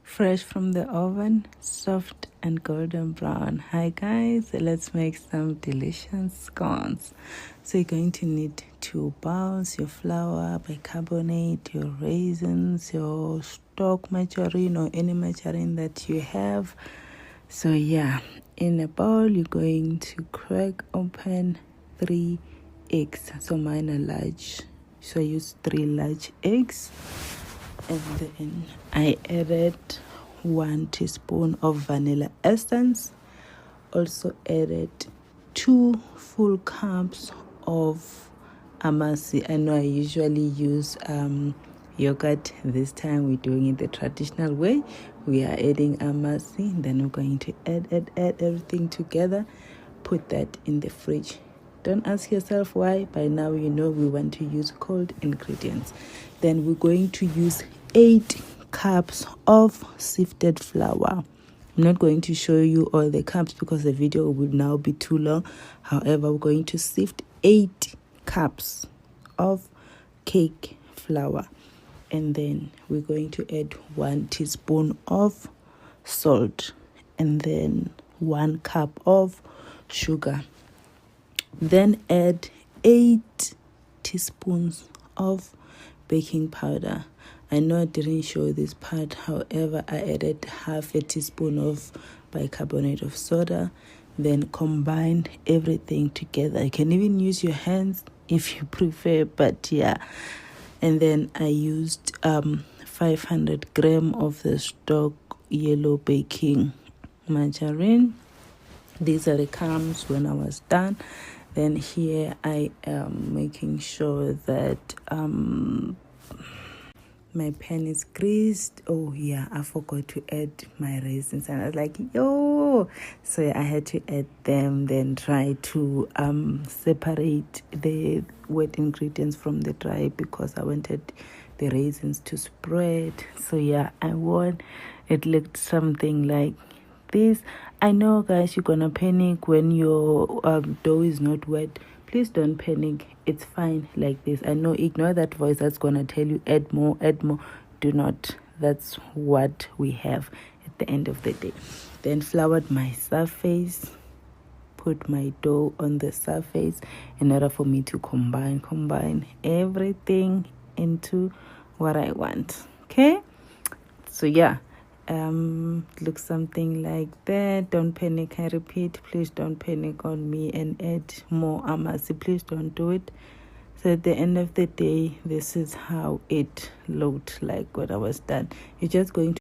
fresh from the oven, soft and golden brown. Hi guys, let's make some delicious scones. So you're going to need 2 bowls, your flour, bicarbonate, your raisins, your stock margarine or any margarine that you have. So yeah, in a bowl you're going to crack open 3 eggs. So mine are large, so I use 3 large eggs. And then I added 1 teaspoon of vanilla essence. Also added 2 full cups of amasi. I know I usually use yogurt. This time we're doing it the traditional way. We are adding amasi. Then we're going to add everything together. Put that in the fridge. Don't ask yourself why. By now you know we want to use cold ingredients. Then we're going to use 8 cups of sifted flour. I'm not going to show you all the cups because the video will now be too long. However, we're going to sift 8 cups of cake flour. And then we're going to add 1 teaspoon of salt. And then 1 cup of sugar. Then add 8 teaspoons of baking powder. I know I didn't show this part, however, I added half a teaspoon of bicarbonate of soda, then combine everything together. You can even use your hands if you prefer, but yeah. And then I used 500 grams of the stock yellow baking margarine. These are the crumbs when I was done. Then here I am making sure that my pan is greased. Oh yeah, I forgot to add my raisins and I was like, yo. So yeah, I had to add them, then try to separate the wet ingredients from the dry because I wanted the raisins to spread. So yeah, it looked something like this. I know guys, you're gonna panic when your dough is not wet. Please don't panic. It's fine like this. I know, ignore that voice that's gonna tell you add more. Do not. That's what we have at the end of the day. Then floured my surface, put my dough on the surface in order for me to combine everything into what I want. Okay, so yeah, looks something like that. Don't panic. I repeat, please don't panic on me and add more amasi. Please don't do it. So at the end of the day, this is how it looked like when I was done. You're just going to